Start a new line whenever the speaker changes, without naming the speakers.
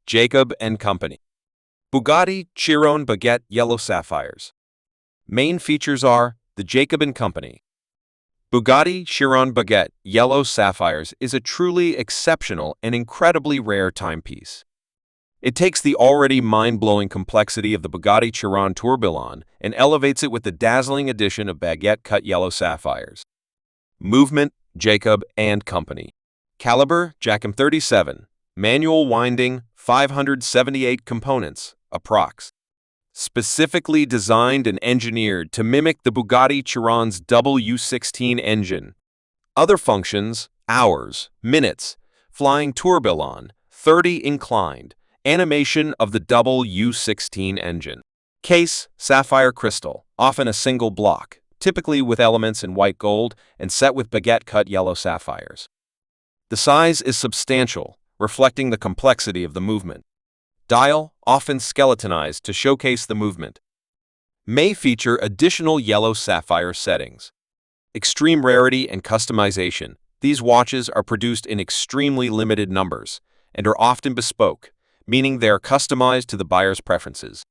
Jacob & Company. Bugatti Chiron Baguette Yellow Sapphires. Main features are the Jacob & Company. Bugatti Chiron Baguette Yellow Sapphires is a truly exceptional and incredibly rare timepiece. It takes the already mind-blowing complexity of the Bugatti Chiron tourbillon and elevates it with the dazzling addition of baguette-cut yellow sapphires. Movement, Jacob & Company. Caliber, Jackham 37. Manual winding, 578 components, approx. Specifically designed and engineered to mimic the Bugatti Chiron's W16 engine. Other functions, hours, minutes, flying tourbillon, 30 inclined, animation of the W16 engine. Case, sapphire crystal, often a single block, typically with elements in white gold and set with baguette-cut yellow sapphires. The size is substantial, reflecting the complexity of the movement. Dial, often skeletonized to showcase the movement. May feature additional yellow sapphire settings. Extreme rarity and customization. These watches are produced in extremely limited numbers and are often bespoke, meaning they are customized to the buyer's preferences.